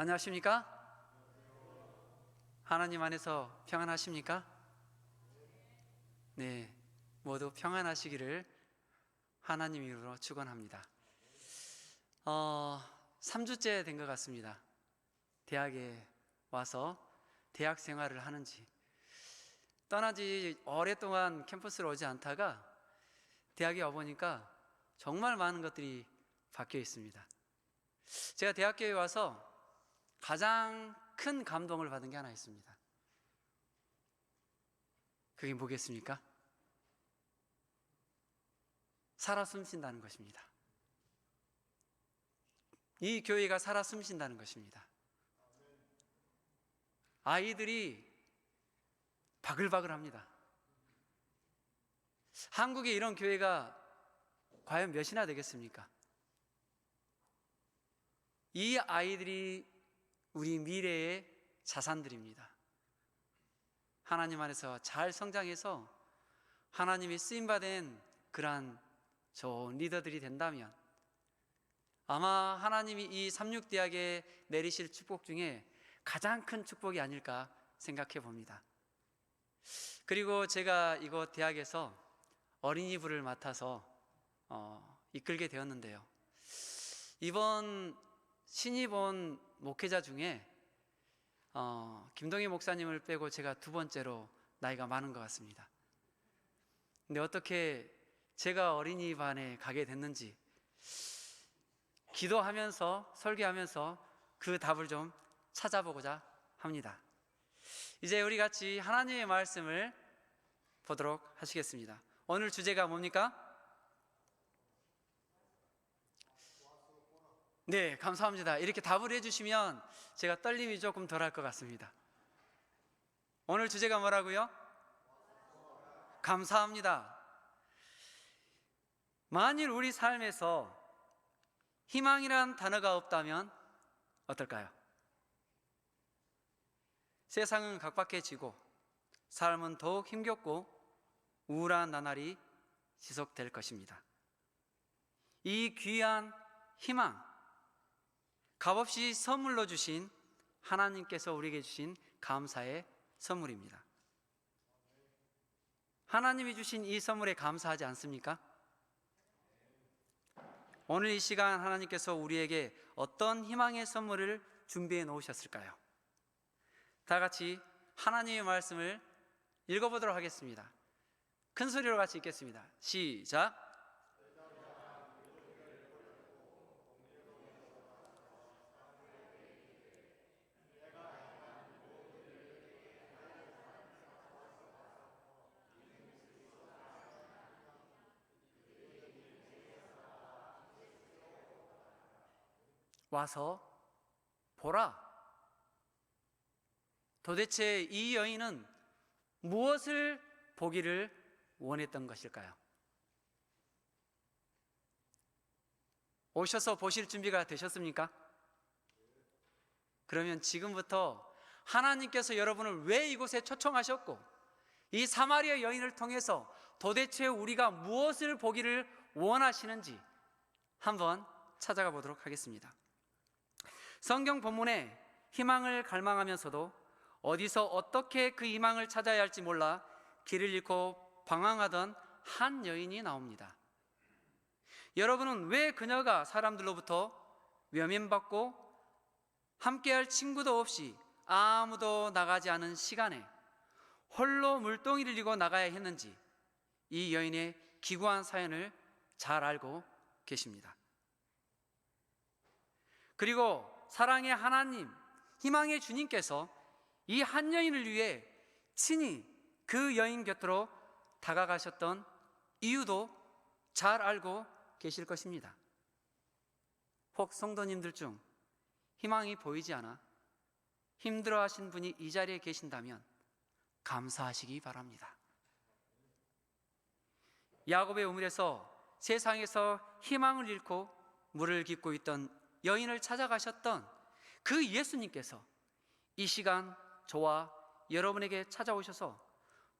안녕하십니까? 하나님 안에서 평안하십니까? 네, 모두 평안하시기를 하나님 이름으로 축원합니다. 3주째 된 것 같습니다. 대학에 와서 대학 생활을 하는지, 떠난 지 오랫동안 캠퍼스로 오지 않다가 대학에 와보니까 정말 많은 것들이 바뀌어 있습니다. 제가 대학교에 와서 가장 큰 감동을 받은 게 하나 있습니다. 그게 뭐겠습니까? 살아 숨쉰다는 것입니다. 이 교회가 살아 숨쉰다는 것입니다. 아이들이 바글바글합니다. 한국에 이런 교회가 과연 몇이나 되겠습니까? 이 아이들이 우리 미래의 자산들입니다. 하나님 안에서 잘 성장해서 하나님이 쓰임받은 그러한 좋은 리더들이 된다면 아마 하나님이 이 삼육대학에 내리실 축복 중에 가장 큰 축복이 아닐까 생각해 봅니다. 그리고 제가 이곳 대학에서 어린이부를 맡아서 이끌게 되었는데요, 이번 신입 온 목회자 중에 김동희 목사님을 빼고 제가 두 번째로 나이가 많은 것 같습니다. 근데 어떻게 제가 어린이반에 가게 됐는지 기도하면서 설교하면서 그 답을 좀 찾아보고자 합니다. 이제 우리 같이 하나님의 말씀을 보도록 하시겠습니다. 오늘 주제가 뭡니까? 네, 감사합니다. 이렇게 답을 해주시면 제가 떨림이 조금 덜할 것 같습니다. 오늘 주제가 뭐라고요? 감사합니다. 만일 우리 삶에서 희망이란 단어가 없다면 어떨까요? 세상은 각박해지고 삶은 더욱 힘겹고 우울한 나날이 지속될 것입니다. 이 귀한 희망, 값없이 선물로 주신 하나님께서 우리에게 주신 감사의 선물입니다. 하나님이 주신 이 선물에 감사하지 않습니까? 오늘 이 시간 하나님께서 우리에게 어떤 희망의 선물을 준비해 놓으셨을까요? 다 같이 하나님의 말씀을 읽어보도록 하겠습니다. 큰 소리로 같이 읽겠습니다. 시작. 와서 보라. 도대체 이 여인은 무엇을 보기를 원했던 것일까요? 오셔서 보실 준비가 되셨습니까? 그러면 지금부터 하나님께서 여러분을 왜 이곳에 초청하셨고 이 사마리아 여인을 통해서 도대체 우리가 무엇을 보기를 원하시는지 한번 찾아가 보도록 하겠습니다. 성경 본문에 희망을 갈망하면서도 어디서 어떻게 그 희망을 찾아야 할지 몰라 길을 잃고 방황하던 한 여인이 나옵니다. 여러분은 왜 그녀가 사람들로부터 외면받고 함께할 친구도 없이 아무도 나가지 않은 시간에 홀로 물동이를 이고 나가야 했는지 이 여인의 기구한 사연을 잘 알고 계십니다. 그리고 사랑의 하나님, 희망의 주님께서 이 한 여인을 위해 친히 그 여인 곁으로 다가가셨던 이유도 잘 알고 계실 것입니다. 혹 성도님들 중 희망이 보이지 않아 힘들어하신 분이 이 자리에 계신다면 감사하시기 바랍니다. 야곱의 우물에서 세상에서 희망을 잃고 물을 깃고 있던 여인을 찾아가셨던 그 예수님께서 이 시간 저와 여러분에게 찾아오셔서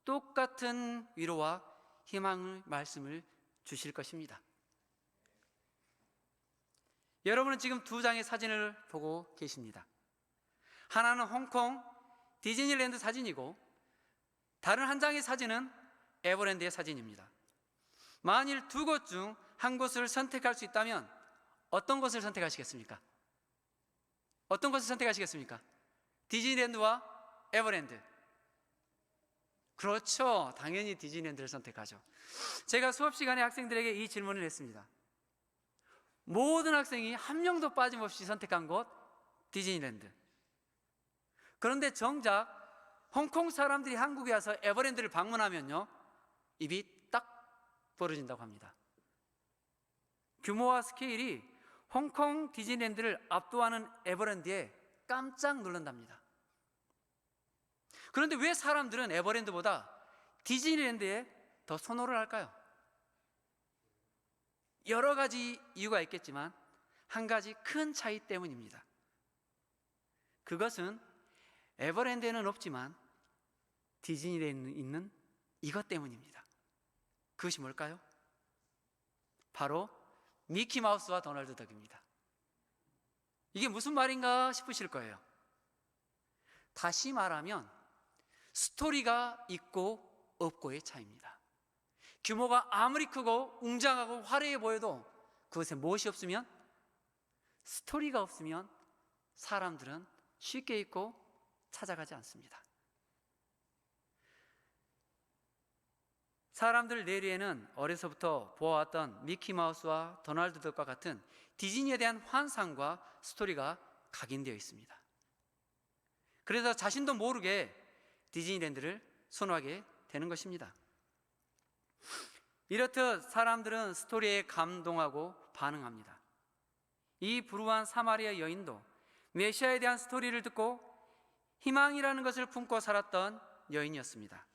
똑같은 위로와 희망의 말씀을 주실 것입니다. 여러분은 지금 두 장의 사진을 보고 계십니다. 하나는 홍콩 디즈니랜드 사진이고 다른 한 장의 사진은 에버랜드의 사진입니다. 만일 두 곳 중 한 곳을 선택할 수 있다면 어떤 곳을 선택하시겠습니까? 어떤 곳을 선택하시겠습니까? 디즈니랜드와 에버랜드. 그렇죠. 당연히 디즈니랜드를 선택하죠. 제가 수업 시간에 학생들에게 이 질문을 했습니다. 모든 학생이 한 명도 빠짐없이 선택한 곳 디즈니랜드. 그런데 정작 홍콩 사람들이 한국에 와서 에버랜드를 방문하면요, 입이 딱 벌어진다고 합니다. 규모와 스케일이 홍콩 디즈니랜드를 압도하는 에버랜드에 깜짝 놀란답니다. 그런데 왜 사람들은 에버랜드보다 디즈니랜드에 더 선호를 할까요? 여러 가지 이유가 있겠지만 한 가지 큰 차이 때문입니다. 그것은 에버랜드에는 없지만 디즈니랜드에 있는 이것 때문입니다. 그것이 뭘까요? 바로 미키마우스와 도널드 덕입니다. 이게 무슨 말인가 싶으실 거예요. 다시 말하면 스토리가 있고 없고의 차이입니다. 규모가 아무리 크고 웅장하고 화려해 보여도 그것에 무엇이 없으면, 스토리가 없으면 사람들은 쉽게 잊고 찾아가지 않습니다. 사람들 내리에는 어려서부터 보아왔던 미키마우스와 도널드 덕과 같은 디즈니에 대한 환상과 스토리가 각인되어 있습니다. 그래서 자신도 모르게 디즈니랜드를 선호하게 되는 것입니다. 이렇듯 사람들은 스토리에 감동하고 반응합니다. 이 불우한 사마리아 여인도 메시아에 대한 스토리를 듣고 희망이라는 것을 품고 살았던 여인이었습니다.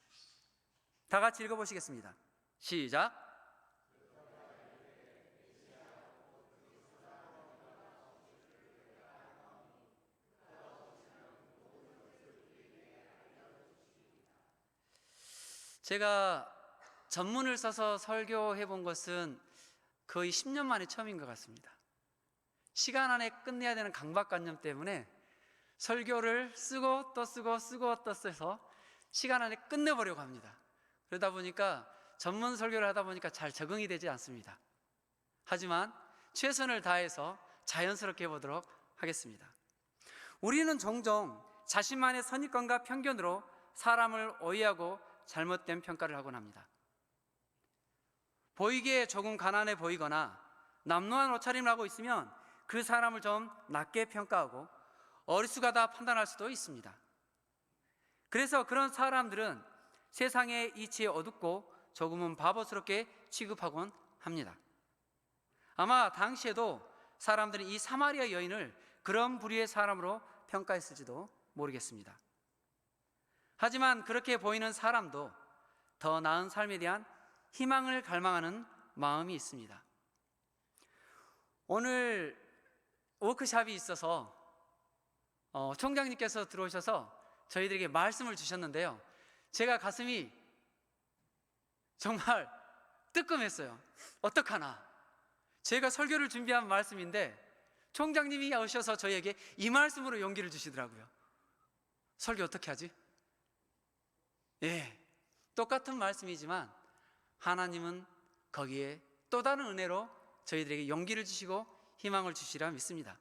다 같이 읽어보시겠습니다. 시작. 제가 전문을 써서 설교해 본 것은 거의 10년 만에 처음인 것 같습니다. 시간 안에 끝내야 되는 강박관념 때문에 설교를 쓰고 또 쓰고 쓰고 또 써서 시간 안에 끝내보려고 합니다. 그러다 보니까 전문 설교를 하다 보니까 잘 적응이 되지 않습니다. 하지만 최선을 다해서 자연스럽게 해보도록 하겠습니다. 우리는 종종 자신만의 선입관과 편견으로 사람을 오해하고 잘못된 평가를 하곤 합니다. 보이기에 조금 가난해 보이거나 남루한 옷차림을 하고 있으면 그 사람을 좀 낮게 평가하고 어리숙하다 판단할 수도 있습니다. 그래서 그런 사람들은 세상의 이치에 어둡고 조금은 바보스럽게 취급하곤 합니다. 아마 당시에도 사람들이 이 사마리아 여인을 그런 부류의 사람으로 평가했을지도 모르겠습니다. 하지만 그렇게 보이는 사람도 더 나은 삶에 대한 희망을 갈망하는 마음이 있습니다. 오늘 워크숍이 있어서 총장님께서 들어오셔서 저희들에게 말씀을 주셨는데요, 제가 가슴이 정말 뜨끔했어요. 어떡하나, 제가 설교를 준비한 말씀인데 총장님이 오셔서 저희에게 이 말씀으로 용기를 주시더라고요. 설교 어떻게 하지? 예, 똑같은 말씀이지만 하나님은 거기에 또 다른 은혜로 저희들에게 용기를 주시고 희망을 주시리라 믿습니다.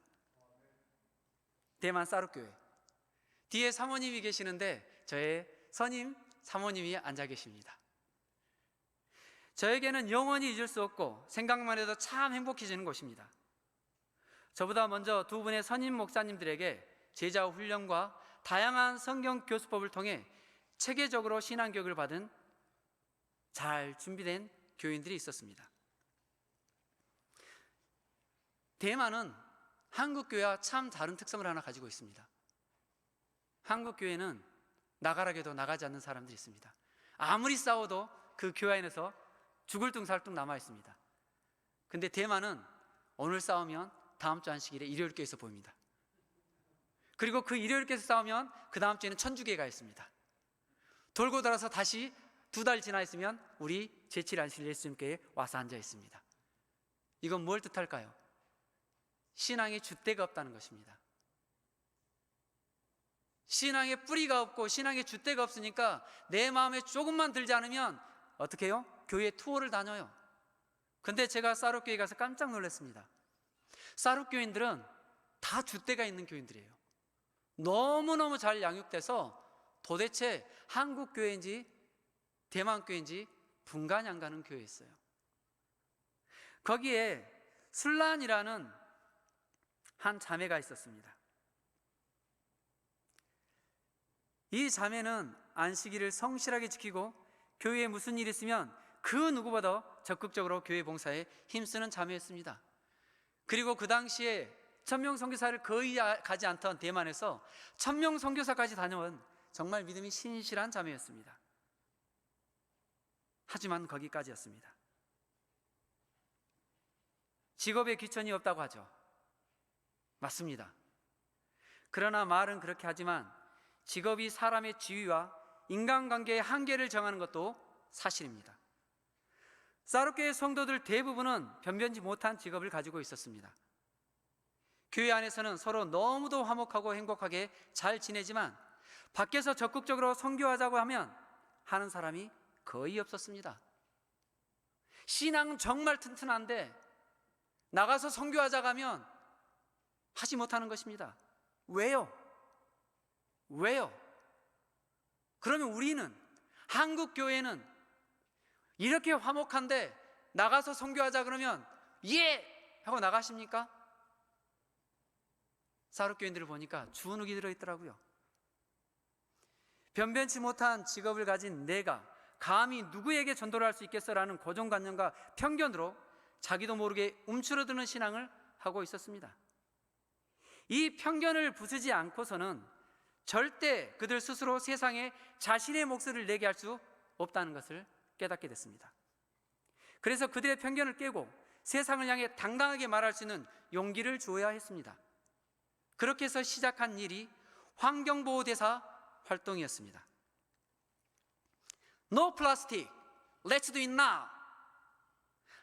대만 사룩교회 뒤에 사모님이 계시는데 저의 선임 사모님이 앉아 계십니다. 저에게는 영원히 잊을 수 없고 생각만 해도 참 행복해지는 곳입니다. 저보다 먼저 두 분의 선임 목사님들에게 제자 훈련과 다양한 성경 교수법을 통해 체계적으로 신앙교육을 받은 잘 준비된 교인들이 있었습니다. 대만은 한국교회와 참 다른 특성을 하나 가지고 있습니다. 한국교회는 나가라게도 나가지 않는 사람들이 있습니다. 아무리 싸워도 그 교회 안에서 죽을 둥살둥 남아 있습니다. 근데 대만은 오늘 싸우면 다음 주 안식일에 일요일교회에서 보입니다. 그리고 그 일요일교회에서 싸우면 그 다음 주에는 천주교회가 있습니다. 돌고 돌아서 다시 2달 지나 있으면 우리 제7 안식일 예수님께에 와서 앉아 있습니다. 이건 뭘 뜻할까요? 신앙의 줏대가 없다는 것입니다. 신앙의 뿌리가 없고 신앙의 줏대가 없으니까 내 마음에 조금만 들지 않으면 어떻게 해요? 교회 투어를 다녀요. 근데 제가 사롯교회 가서 깜짝 놀랐습니다. 사롯교인들은 다 줏대가 있는 교인들이에요. 너무너무 잘 양육돼서 도대체 한국 교회인지 대만 교회인지 분간이 안 가는 교회였어요. 거기에 술란이라는 한 자매가 있었습니다. 이 자매는 안식일을 성실하게 지키고 교회에 무슨 일이 있으면 그 누구보다 적극적으로 교회 봉사에 힘쓰는 자매였습니다. 그리고 그 당시에 1000명 선교사를 거의 가지 않던 대만에서 1000명 선교사까지 다녀온 정말 믿음이 신실한 자매였습니다. 하지만 거기까지였습니다. 직업에 귀천이 없다고 하죠. 맞습니다. 그러나 말은 그렇게 하지만 직업이 사람의 지위와 인간관계의 한계를 정하는 것도 사실입니다. 사롯교회 성도들 대부분은 변변치 못한 직업을 가지고 있었습니다. 교회 안에서는 서로 너무도 화목하고 행복하게 잘 지내지만 밖에서 적극적으로 선교하자고 하면 하는 사람이 거의 없었습니다. 신앙은 정말 튼튼한데 나가서 선교하자고 하면 하지 못하는 것입니다. 왜요? 그러면 우리는, 한국 교회는 이렇게 화목한데 나가서 선교하자 그러면 예! 하고 나가십니까? 사롯교인들을 보니까 주눅이 들어있더라고요. 변변치 못한 직업을 가진 내가 감히 누구에게 전도를 할 수 있겠어라는 고정관념과 편견으로 자기도 모르게 움츠러드는 신앙을 하고 있었습니다. 이 편견을 부수지 않고서는 절대 그들 스스로 세상에 자신의 목소리를 내게 할 수 없다는 것을 깨닫게 됐습니다. 그래서 그들의 편견을 깨고 세상을 향해 당당하게 말할 수 있는 용기를 주어야 했습니다. 그렇게 해서 시작한 일이 환경보호대사 활동이었습니다. No plastic, let's do it now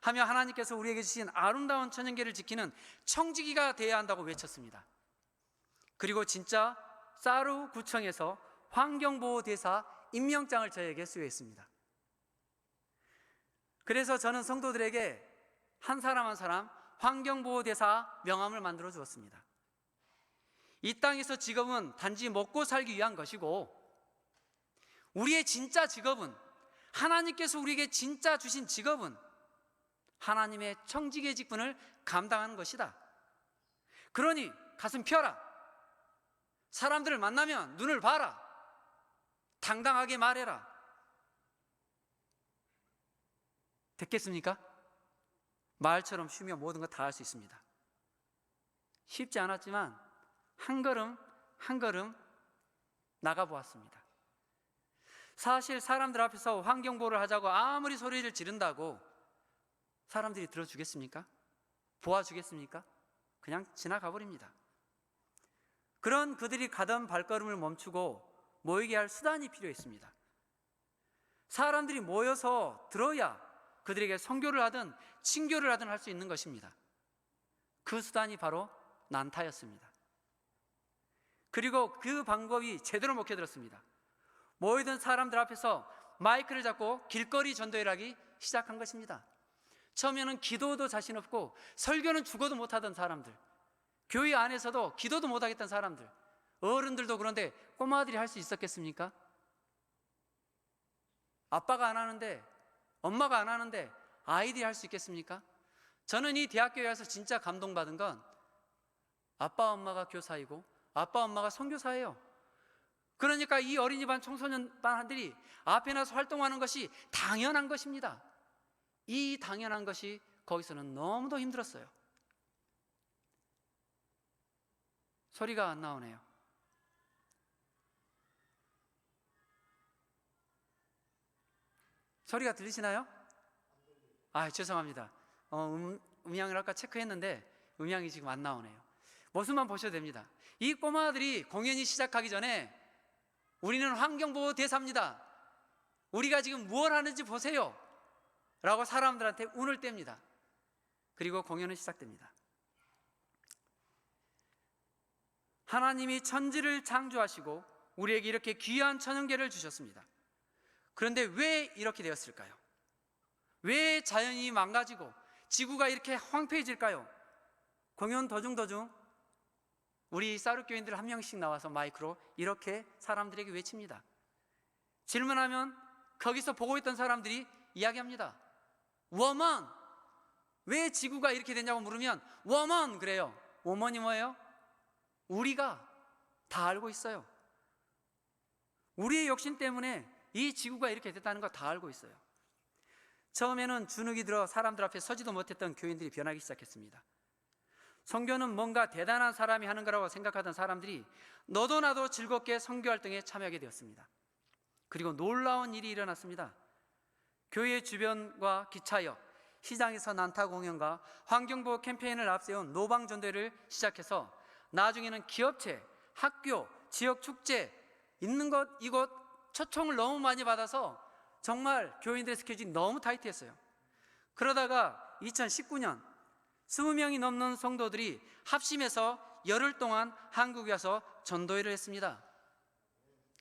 하며 하나님께서 우리에게 주신 아름다운 천연계를 지키는 청지기가 되어야 한다고 외쳤습니다. 그리고 진짜 사루구청에서 환경보호대사 임명장을 저에게 수여했습니다. 그래서 저는 성도들에게 한 사람 한 사람 환경보호대사 명함을 만들어 주었습니다. 이 땅에서 직업은 단지 먹고 살기 위한 것이고 우리의 진짜 직업은, 하나님께서 우리에게 진짜 주신 직업은 하나님의 청지기의 직분을 감당하는 것이다. 그러니 가슴 펴라. 사람들을 만나면 눈을 봐라. 당당하게 말해라. 됐겠습니까? 말처럼 쉬며 모든 것 다 할 수 있습니다. 쉽지 않았지만 한 걸음 한 걸음 나가보았습니다. 사실 사람들 앞에서 환경보호를 하자고 아무리 소리를 지른다고 사람들이 들어주겠습니까? 보아주겠습니까? 그냥 지나가 버립니다. 그런 그들이 가던 발걸음을 멈추고 모이게 할 수단이 필요했습니다. 사람들이 모여서 들어야 그들에게 선교를 하든 친교를 하든 할 수 있는 것입니다. 그 수단이 바로 난타였습니다. 그리고 그 방법이 제대로 먹혀들었습니다. 모이던 사람들 앞에서 마이크를 잡고 길거리 전도회를 하기 시작한 것입니다. 처음에는 기도도 자신 없고 설교는 죽어도 못하던 사람들, 교회 안에서도 기도도 못하겠던 사람들, 어른들도 그런데 꼬마들이 할 수 있었겠습니까? 아빠가 안 하는데, 엄마가 안 하는데 아이들이 할 수 있겠습니까? 저는 이 대학교에 와서 진짜 감동받은 건 아빠 엄마가 교사이고 아빠 엄마가 선교사예요. 그러니까 이 어린이반 청소년반들이 앞에 나서 활동하는 것이 당연한 것입니다. 이 당연한 것이 거기서는 너무도 힘들었어요. 소리가 안 나오네요. 소리가 들리시나요? 죄송합니다. 음향을 아까 체크했는데 음향이 지금 안 나오네요. 모습만 보셔도 됩니다. 이 꼬마들이 공연이 시작하기 전에 우리는 환경보호 대사입니다. 우리가 지금 무엇을 하는지 보세요 라고 사람들한테 운을 뗍니다. 그리고 공연은 시작됩니다. 하나님이 천지를 창조하시고 우리에게 이렇게 귀한 천연계를 주셨습니다. 그런데 왜 이렇게 되었을까요? 왜 자연이 망가지고 지구가 이렇게 황폐해질까요? 공연 도중 우리 사르교인들 한 명씩 나와서 마이크로 이렇게 사람들에게 외칩니다. 질문하면 거기서 보고 있던 사람들이 이야기합니다. 워먼! 왜 지구가 이렇게 됐냐고 물으면 워먼! 그래요. 워먼이 뭐예요? 우리가 다 알고 있어요. 우리의 욕심 때문에 이 지구가 이렇게 됐다는 거 다 알고 있어요. 처음에는 주눅이 들어 사람들 앞에 서지도 못했던 교인들이 변하기 시작했습니다. 선교는 뭔가 대단한 사람이 하는 거라고 생각하던 사람들이 너도 나도 즐겁게 선교활동에 참여하게 되었습니다. 그리고 놀라운 일이 일어났습니다. 교회 주변과 기차역, 시장에서 난타 공연과 환경보호 캠페인을 앞세운 노방전도회를 시작해서 나중에는 기업체, 학교, 지역 축제, 있는 것 이곳 초청을 너무 많이 받아서 정말 교인들의 스케줄이 너무 타이트했어요. 그러다가 2019년 20명이 넘는 성도들이 합심해서 열흘 동안 한국에 와서 전도회를 했습니다.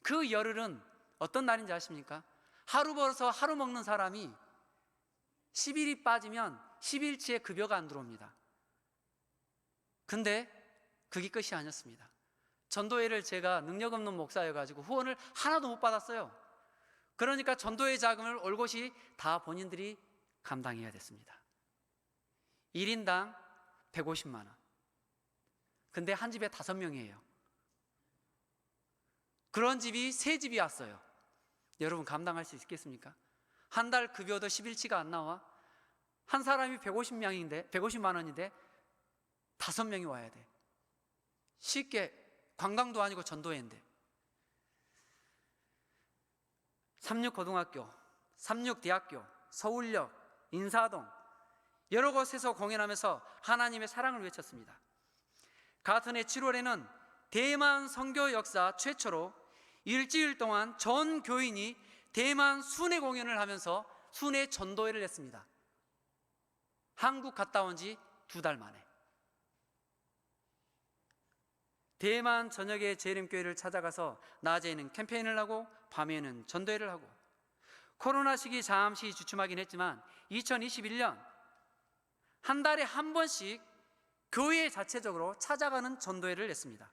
그 열흘은 어떤 날인지 아십니까? 하루 벌어서 하루 먹는 사람이 10일이 빠지면 10일치의 급여가 안 들어옵니다. 근데 그게 끝이 아니었습니다. 전도회를 제가 능력 없는 목사여가지고 후원을 하나도 못 받았어요. 그러니까 전도회 자금을 올곧이 다 본인들이 감당해야 됐습니다. 1인당 150만 원. 근데 한 집에 5명이에요. 그런 집이 3집이 왔어요. 여러분 감당할 수 있겠습니까? 한 달 급여도 10일치가 안 나와. 한 사람이 150만 원인데 5명이 와야 돼. 쉽게 관광도 아니고 전도회인데. 삼육고등학교, 삼육대학교, 서울역, 인사동 여러 곳에서 공연하면서 하나님의 사랑을 외쳤습니다. 같은 해 7월에는 대만 선교 역사 최초로 일주일 동안 전 교인이 대만 순회 공연을 하면서 순회 전도회를 했습니다. 한국 갔다 온 지 2달 만에. 대만 전역의 재림교회를 찾아가서 낮에는 캠페인을 하고 밤에는 전도회를 하고, 코로나 시기 잠시 주춤하긴 했지만 2021년 한 달에 한 번씩 교회 자체적으로 찾아가는 전도회를 했습니다.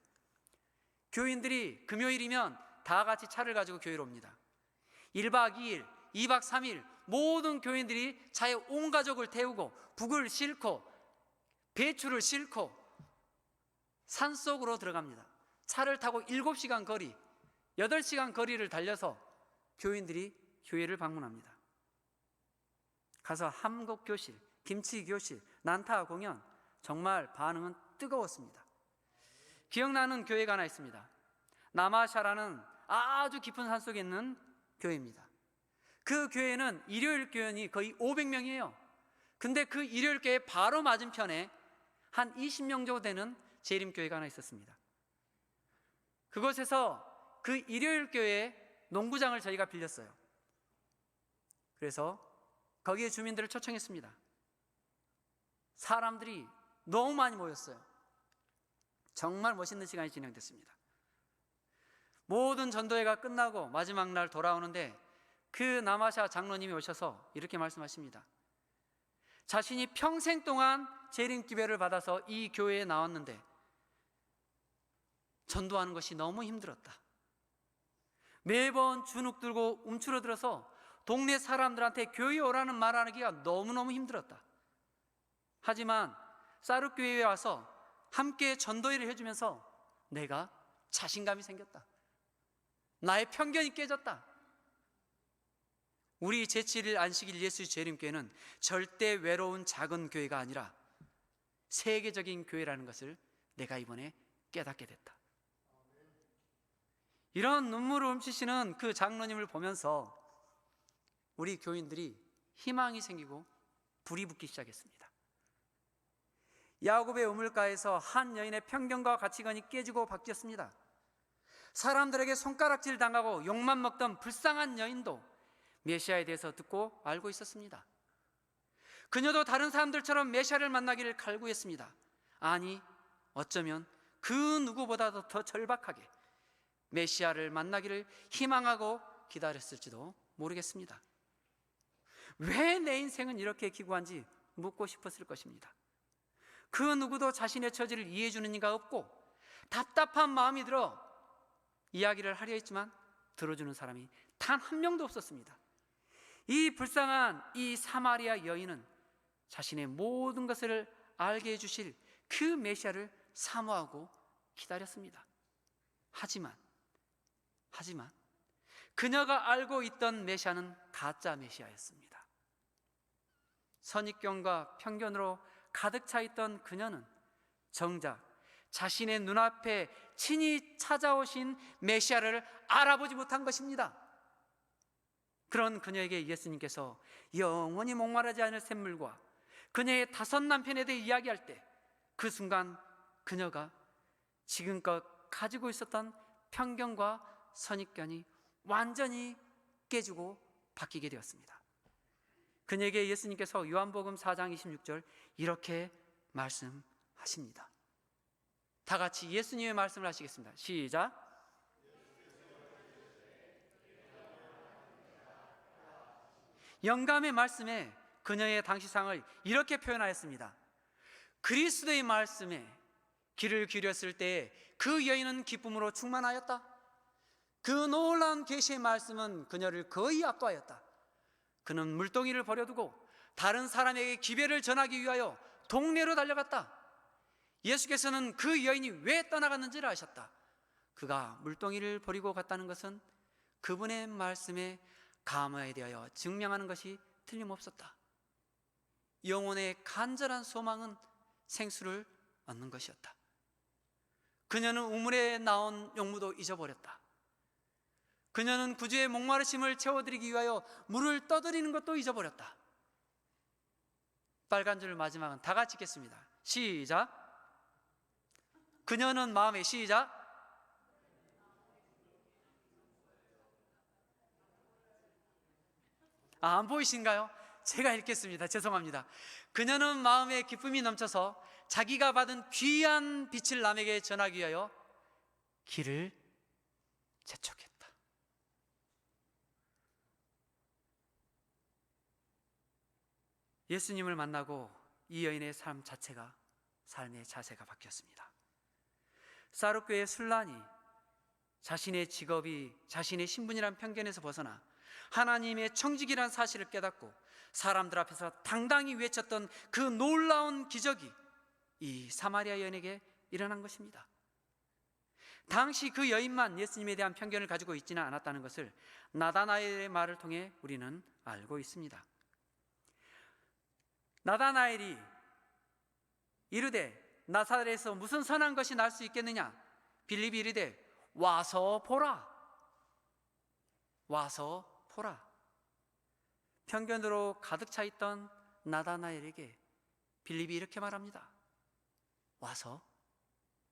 교인들이 금요일이면 다 같이 차를 가지고 교회로 옵니다. 1박 2일, 2박 3일 모든 교인들이 차에 온 가족을 태우고 북을 싣고 배추를 싣고 산속으로 들어갑니다. 차를 타고 7시간 거리, 8시간 거리를 달려서 교인들이 교회를 방문합니다. 가서 한국교실, 김치교실, 난타 공연, 정말 반응은 뜨거웠습니다. 기억나는 교회가 하나 있습니다. 나마샤라는 아주 깊은 산속에 있는 교회입니다. 그 교회는 일요일 교인이 거의 500명이에요. 근데 그 일요일 교회 바로 맞은편에 한 20명 정도 되는 재림교회가 하나 있었습니다. 그곳에서 그 일요일 교회 농구장을 저희가 빌렸어요. 그래서 거기에 주민들을 초청했습니다. 사람들이 너무 많이 모였어요. 정말 멋있는 시간이 진행됐습니다. 모든 전도회가 끝나고 마지막 날 돌아오는데 그 나마샤 장로님이 오셔서 이렇게 말씀하십니다. 자신이 평생 동안 재림기별을 받아서 이 교회에 나왔는데 전도하는 것이 너무 힘들었다. 매번 주눅 들고 움츠러들어서 동네 사람들한테 교회 오라는 말하기가 너무너무 힘들었다. 하지만 사르교회에 와서 함께 전도회를 해주면서 내가 자신감이 생겼다. 나의 편견이 깨졌다. 우리 제7일 안식일 예수 재림교회는 절대 외로운 작은 교회가 아니라 세계적인 교회라는 것을 내가 이번에 깨닫게 됐다. 이런 눈물을 훔치시는 그 장로님을 보면서 우리 교인들이 희망이 생기고 불이 붙기 시작했습니다. 야곱의 우물가에서 한 여인의 편견과 가치관이 깨지고 바뀌었습니다. 사람들에게 손가락질 당하고 욕만 먹던 불쌍한 여인도 메시아에 대해서 듣고 알고 있었습니다. 그녀도 다른 사람들처럼 메시아를 만나기를 갈구했습니다. 아니, 어쩌면 그 누구보다도 더 절박하게 메시아를 만나기를 희망하고 기다렸을지도 모르겠습니다. 왜 내 인생은 이렇게 기구한지 묻고 싶었을 것입니다. 그 누구도 자신의 처지를 이해해 주는 이가 없고 답답한 마음이 들어 이야기를 하려 했지만 들어주는 사람이 단 한 명도 없었습니다. 이 불쌍한 이 사마리아 여인은 자신의 모든 것을 알게 해주실 그 메시아를 사모하고 기다렸습니다. 하지만 그녀가 알고 있던 메시아는 가짜 메시아였습니다. 선입견과 편견으로 가득 차 있던 그녀는 정작 자신의 눈앞에 친히 찾아오신 메시아를 알아보지 못한 것입니다. 그런 그녀에게 예수님께서 영원히 목마르지 않을 샘물과 그녀의 5 남편에 대해 이야기할 때 그 순간 그녀가 지금껏 가지고 있었던 편견과 선입견이 완전히 깨지고 바뀌게 되었습니다. 그녀에게 예수님께서 요한복음 4장 26절 이렇게 말씀하십니다. 다 같이 예수님의 말씀을 하시겠습니다. 시작. 영감의 말씀에 그녀의 당시 상을 이렇게 표현하였습니다. 그리스도의 말씀에 귀를 기울였을 때에 그 여인은 기쁨으로 충만하였다. 그 놀라운 계시의 말씀은 그녀를 거의 압도하였다. 그는 물동이를 버려두고 다른 사람에게 기별을 전하기 위하여 동네로 달려갔다. 예수께서는 그 여인이 왜 떠나갔는지를 아셨다. 그가 물동이를 버리고 갔다는 것은 그분의 말씀에 감화에 대하여 증명하는 것이 틀림없었다. 영혼의 간절한 소망은 생수를 얻는 것이었다. 그녀는 우물에 나온 용무도 잊어버렸다. 그녀는 구주의 목마르심을 채워드리기 위하여 물을 떠드리는 것도 잊어버렸다. 빨간 줄 마지막은 다 같이 읽겠습니다. 시작. 그녀는 마음에 시작. 안 보이신가요? 제가 읽겠습니다. 죄송합니다. 그녀는 마음에 기쁨이 넘쳐서 자기가 받은 귀한 빛을 남에게 전하기 위하여 길을 재촉했다. 예수님을 만나고 이 여인의 삶 자체가, 삶의 자세가 바뀌었습니다. 사르교의 순란이 자신의 직업이 자신의 신분이란 편견에서 벗어나 하나님의 청직이란 사실을 깨닫고 사람들 앞에서 당당히 외쳤던 그 놀라운 기적이 이 사마리아 여인에게 일어난 것입니다. 당시 그 여인만 예수님에 대한 편견을 가지고 있지는 않았다는 것을 나다나엘의 말을 통해 우리는 알고 있습니다. 나다나엘이 이르되 나사렛에서 무슨 선한 것이 날 수 있겠느냐? 빌립이 이르되 와서 보라. 와서 보라. 편견으로 가득 차 있던 나다나엘에게 빌립이 이렇게 말합니다. 와서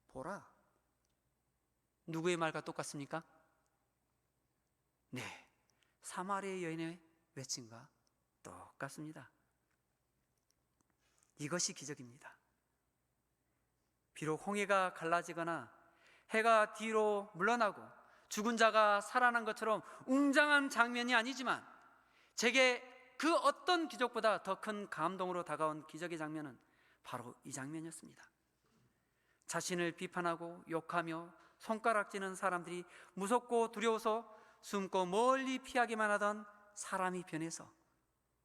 보라. 누구의 말과 똑같습니까? 네, 사마리아 여인의 외침과 똑같습니다. 이것이 기적입니다. 비록 홍해가 갈라지거나 해가 뒤로 물러나고 죽은 자가 살아난 것처럼 웅장한 장면이 아니지만 제게 그 어떤 기적보다 더 큰 감동으로 다가온 기적의 장면은 바로 이 장면이었습니다. 자신을 비판하고 욕하며 손가락질하는 사람들이 무섭고 두려워서 숨고 멀리 피하기만 하던 사람이 변해서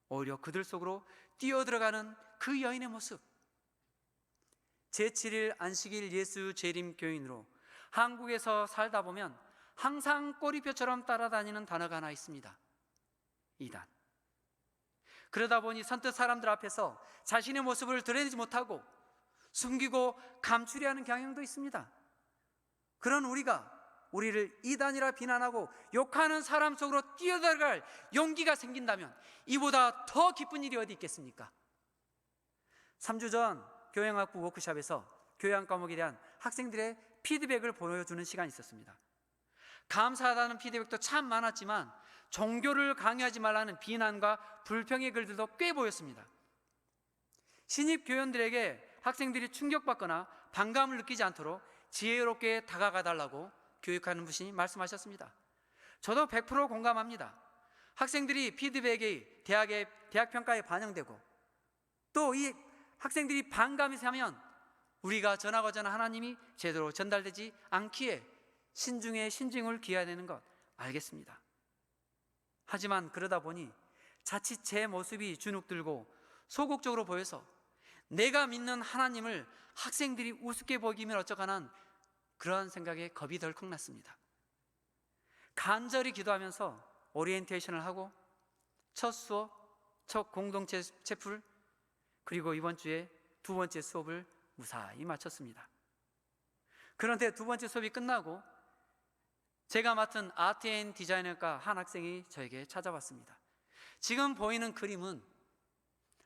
오히려 그들 속으로 뛰어들어가는 그 여인의 모습. 제7일 안식일 예수 재림 교인으로 한국에서 살다 보면 항상 꼬리표처럼 따라다니는 단어가 하나 있습니다. 이단. 그러다 보니 선뜻 사람들 앞에서 자신의 모습을 드러내지 못하고 숨기고 감추려 하는 경향도 있습니다. 그런 우리를 이단이라 비난하고 욕하는 사람 속으로 뛰어들어갈 용기가 생긴다면 이보다 더 기쁜 일이 어디 있겠습니까? 3주 전 교양학부 워크숍에서 교양 과목에 대한 학생들의 피드백을 보여주는 시간이 있었습니다. 감사하다는 피드백도 참 많았지만 종교를 강요하지 말라는 비난과 불평의 글들도 꽤 보였습니다. 신입 교연들에게 학생들이 충격받거나 반감을 느끼지 않도록 지혜롭게 다가가 달라고 교육하는 분이 말씀하셨습니다. 저도 100% 공감합니다. 학생들이 피드백이 대학 평가에 반영되고 또 이 학생들이 반감이 세면 우리가 전하고자 하는 하나님이 제대로 전달되지 않기에 신중에 신중을 기해야 되는 것 알겠습니다. 하지만 그러다 보니 자칫 제 모습이 주눅들고 소극적으로 보여서 내가 믿는 하나님을 학생들이 우습게 보기면 어쩌가는 그런 생각에 겁이 덜컥 났습니다. 간절히 기도하면서 오리엔테이션을 하고 첫 수업, 첫 공동체 채플, 그리고 이번 주에 두 번째 수업을 무사히 마쳤습니다. 그런데 두 번째 수업이 끝나고 제가 맡은 아트 앤 디자인학과 한 학생이 저에게 찾아왔습니다. 지금 보이는 그림은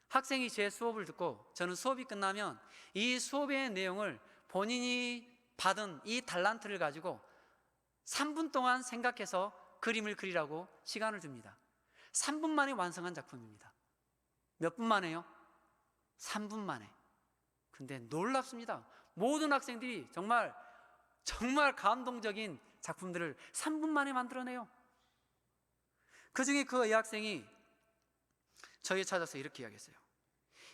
학생이 제 수업을 듣고 저는 수업이 끝나면 이 수업의 내용을 본인이 받은 이 달란트를 가지고 3분 동안 생각해서 그림을 그리라고 시간을 줍니다. 3분 만에 완성한 작품입니다. 몇 분 만에요? 3분 만에. 근데 놀랍습니다. 모든 학생들이 정말 감동적인 작품들을 3분 만에 만들어내요. 그 중에 그 여학생이 저희 찾아서 이렇게 이야기했어요.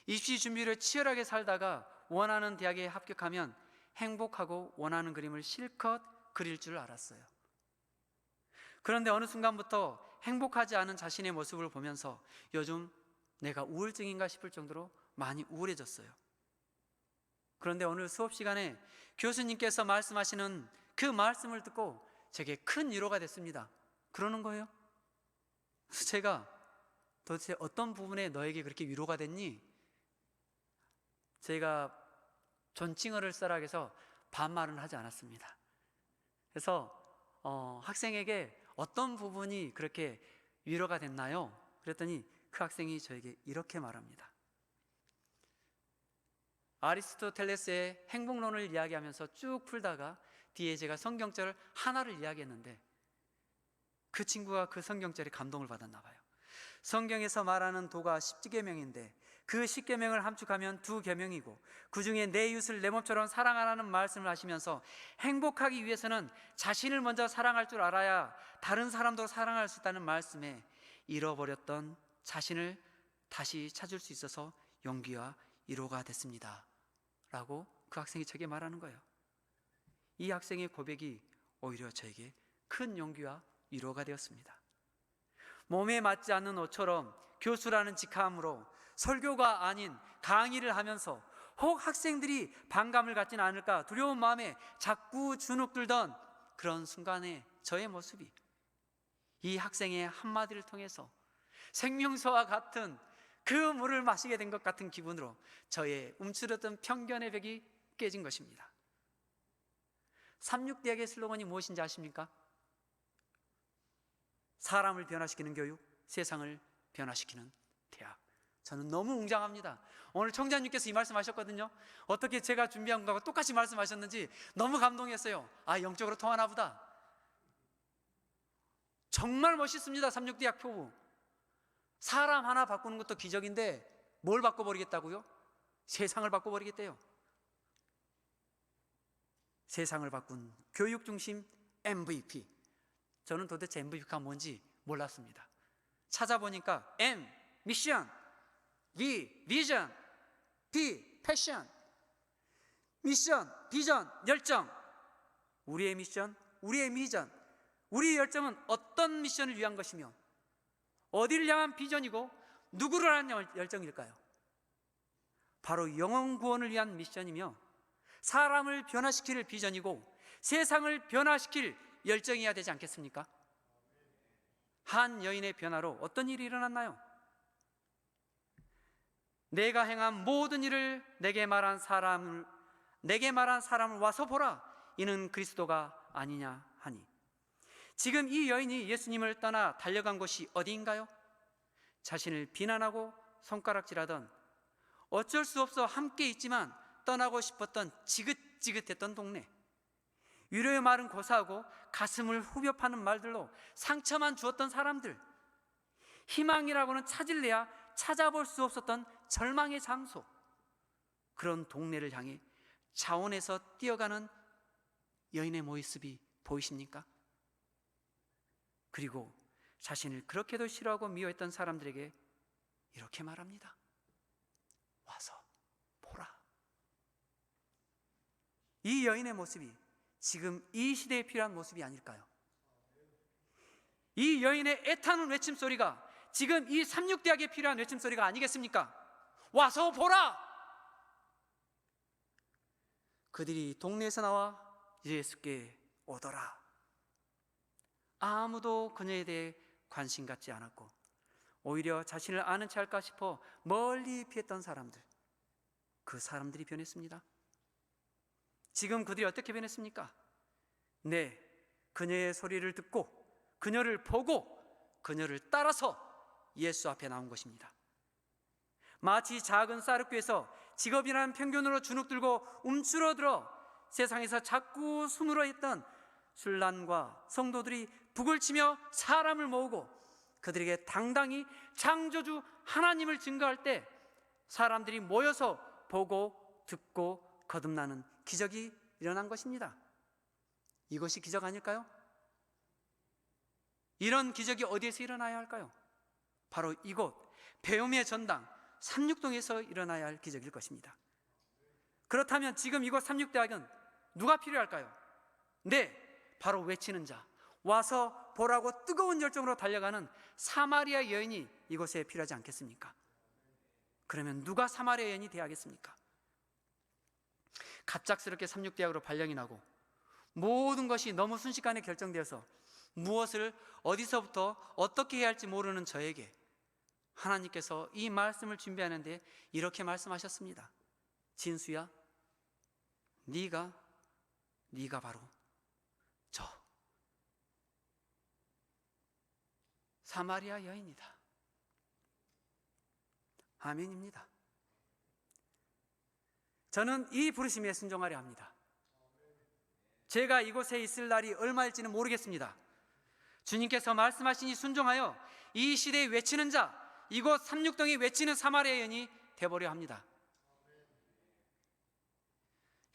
입시 준비를 치열하게 살다가 원하는 대학에 합격하면 행복하고 원하는 그림을 실컷 그릴 줄 알았어요. 그런데 어느 순간부터 행복하지 않은 자신의 모습을 보면서 요즘 내가 우울증인가 싶을 정도로 많이 우울해졌어요. 그런데 오늘 수업 시간에 교수님께서 말씀하시는 그 말씀을 듣고 제게 큰 위로가 됐습니다. 그러는 거예요. 그래서 제가 도대체 어떤 부분에 너에게 그렇게 위로가 됐니? 제가 존칭어를 써라 해서 반말은 하지 않았습니다. 그래서 학생에게 어떤 부분이 그렇게 위로가 됐나요? 그랬더니 그 학생이 저에게 이렇게 말합니다. 아리스토텔레스의 행복론을 이야기하면서 쭉 풀다가 뒤에 제가 성경절 하나를 이야기했는데 그 친구가 그 성경절에 감동을 받았나 봐요. 성경에서 말하는 도가 10계명인데 그 10계명을 함축하면 2계명이고 그 중에 내 이웃을 내 몸처럼 사랑하라는 말씀을 하시면서 행복하기 위해서는 자신을 먼저 사랑할 줄 알아야 다른 사람도 사랑할 수 있다는 말씀에 잃어버렸던 자신을 다시 찾을 수 있어서 용기와 위로가 됐습니다 라고 그 학생이 저에게 말하는 거예요. 이 학생의 고백이 오히려 저에게 큰 용기와 위로가 되었습니다. 몸에 맞지 않는 옷처럼 교수라는 직함으로 설교가 아닌 강의를 하면서 혹 학생들이 반감을 갖지는 않을까 두려운 마음에 자꾸 주눅들던 그런 순간에 저의 모습이 이 학생의 한마디를 통해서 생명수와 같은 그 물을 마시게 된 것 같은 기분으로 저의 움츠렸던 편견의 벽이 깨진 것입니다. 36대학의 슬로건이 무엇인지 아십니까? 사람을 변화시키는 교육, 세상을 변화시키는 대학. 저는 너무 웅장합니다. 오늘 총장님께서 이 말씀하셨거든요. 어떻게 제가 준비한 것과 똑같이 말씀하셨는지 너무 감동했어요. 영적으로 통하나 보다. 정말 멋있습니다. 36대학 표부. 사람 하나 바꾸는 것도 기적인데 뭘 바꿔버리겠다고요? 세상을 바꿔버리겠대요. 세상을 바꾼 교육 중심 MVP. 저는 도대체 MVP가 뭔지 몰랐습니다. 찾아보니까 M, 미션, V, 비전, P, 패션. 미션, 비전, 열정. 우리의 미션, 우리의 비전, 우리의 열정은 어떤 미션을 위한 것이며 어디를 향한 비전이고 누구를 향한 열정일까요? 바로 영혼 구원을 위한 미션이며 사람을 변화시킬 비전이고 세상을 변화시킬 열정이어야 되지 않겠습니까? 한 여인의 변화로 어떤 일이 일어났나요? 내가 행한 모든 일을 내게 말한 사람을 와서 보라. 이는 그리스도가 아니냐 하니. 지금 이 여인이 예수님을 떠나 달려간 곳이 어디인가요? 자신을 비난하고 손가락질하던 어쩔 수 없어 함께 있지만 떠나고 싶었던 지긋지긋했던 동네. 위로의 말은 고사하고 가슴을 후벼 파는 말들로 상처만 주었던 사람들. 희망이라고는 찾을래야 찾아볼 수 없었던 절망의 장소. 그런 동네를 향해 자원에서 뛰어가는 여인의 모습이 보이십니까? 그리고 자신을 그렇게도 싫어하고 미워했던 사람들에게 이렇게 말합니다. 와서 보라. 이 여인의 모습이 지금 이 시대에 필요한 모습이 아닐까요? 이 여인의 애타는 외침소리가 지금 이 삼육대학에 필요한 외침소리가 아니겠습니까? 와서 보라! 그들이 동네에서 나와 예수께 오더라. 아무도 그녀에 대해 관심 갖지 않았고 오히려 자신을 아는 체 할까 싶어 멀리 피했던 사람들, 그 사람들이 변했습니다. 지금 그들이 어떻게 변했습니까? 네, 그녀의 소리를 듣고 그녀를 보고 그녀를 따라서 예수 앞에 나온 것입니다. 마치 작은 쌀국교에서 직업이라는 편견으로 주눅들고 움츠러들어 세상에서 자꾸 숨으려 했던 술란과 성도들이 북을 치며 사람을 모으고 그들에게 당당히 창조주 하나님을 증거할 때 사람들이 모여서 보고 듣고 거듭나는 기적이 일어난 것입니다. 이것이 기적 아닐까요? 이런 기적이 어디에서 일어나야 할까요? 바로 이곳 배움의 전당 삼육동에서 일어나야 할 기적일 것입니다. 그렇다면 지금 이곳 삼육대학은 누가 필요할까요? 네, 바로 외치는 자, 와서 보라고 뜨거운 열정으로 달려가는 사마리아 여인이 이곳에 필요하지 않겠습니까? 그러면 누가 사마리아 여인이 되어야 하겠습니까? 갑작스럽게 삼육대학으로 발령이 나고 모든 것이 너무 순식간에 결정되어서 무엇을 어디서부터 어떻게 해야 할지 모르는 저에게 하나님께서 이 말씀을 준비하는데 이렇게 말씀하셨습니다. 진수야, 네가 바로 저 사마리아 여인이다. 아멘입니다. 저는 이 부르심에 순종하려 합니다. 제가 이곳에 있을 날이 얼마일지는 모르겠습니다. 주님께서 말씀하시니 순종하여 이 시대에 외치는 자, 이곳 삼육동에 외치는 사마리아 여인이 되어보려 합니다.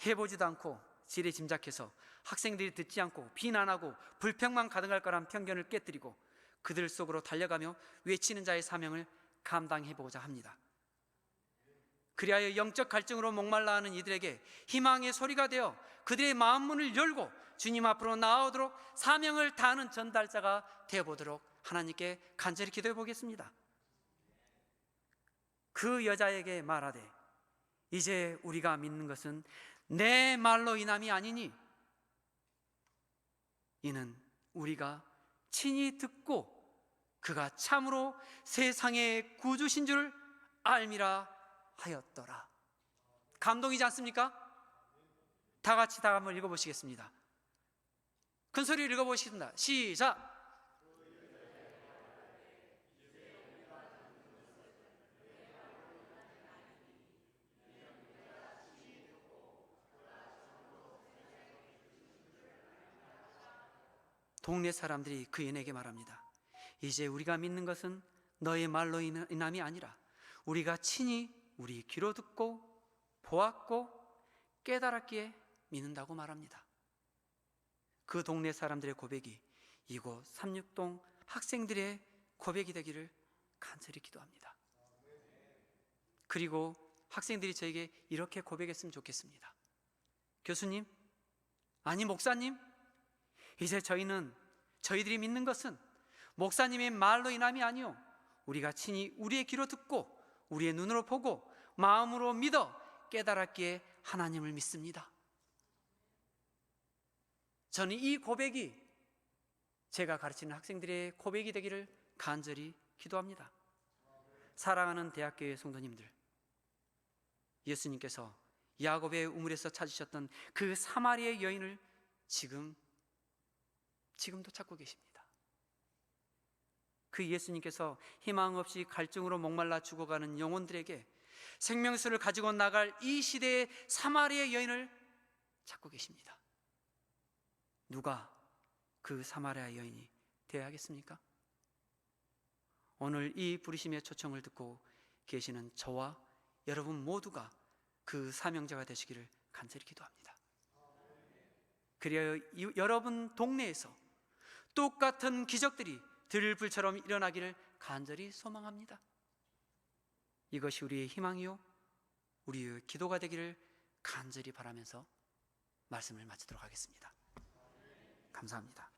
해보지도 않고 지레 짐작해서 학생들이 듣지 않고 비난하고 불평만 가득할 거란 편견을 깨뜨리고 그들 속으로 달려가며 외치는 자의 사명을 감당해보고자 합니다. 그리하여 영적 갈증으로 목말라 하는 이들에게 희망의 소리가 되어 그들의 마음 문을 열고 주님 앞으로 나아오도록 사명을 다하는 전달자가 되어보도록 하나님께 간절히 기도해 보겠습니다. 그 여자에게 말하되 이제 우리가 믿는 것은 내 말로 인함이 아니니 이는 우리가 친히 듣고 그가 참으로 세상의 구주신 줄 알미라 하였더라. 감동이지 않습니까? 다 같이 다 한번 읽어보시겠습니다. 큰 소리로 읽어보시겠습니다. 시작! 동네 사람들이 그 여인에게 말합니다. 이제 우리가 믿는 것은 너의 말로 인함이 아니라 우리가 친히 우리 귀로 듣고 보았고 깨달았기에 믿는다고 말합니다. 그 동네 사람들의 고백이 이곳 삼육동 학생들의 고백이 되기를 간절히 기도합니다. 그리고 학생들이 저에게 이렇게 고백했으면 좋겠습니다. 교수님, 아니 목사님, 이제 저희들이 믿는 것은 목사님의 말로 인함이 아니요 우리가 친히 우리의 귀로 듣고 우리의 눈으로 보고 마음으로 믿어 깨달았기에 하나님을 믿습니다. 저는 이 고백이 제가 가르치는 학생들의 고백이 되기를 간절히 기도합니다. 사랑하는 대학교의 성도님들, 예수님께서 야곱의 우물에서 찾으셨던 그 사마리아의 여인을 지금도 찾고 계십니다. 그 예수님께서 희망 없이 갈증으로 목말라 죽어가는 영혼들에게 생명수를 가지고 나갈 이 시대의 사마리아 여인을 찾고 계십니다. 누가 그 사마리아 여인이 되어야 하겠습니까? 오늘 이 부르심의 초청을 듣고 계시는 저와 여러분 모두가 그 사명자가 되시기를 간절히 기도합니다. 그리하여 여러분 동네에서 똑같은 기적들이 들불처럼 일어나기를 간절히 소망합니다. 이것이 우리의 희망이요 우리의 기도가 되기를 간절히 바라면서 말씀을 마치도록 하겠습니다. 감사합니다.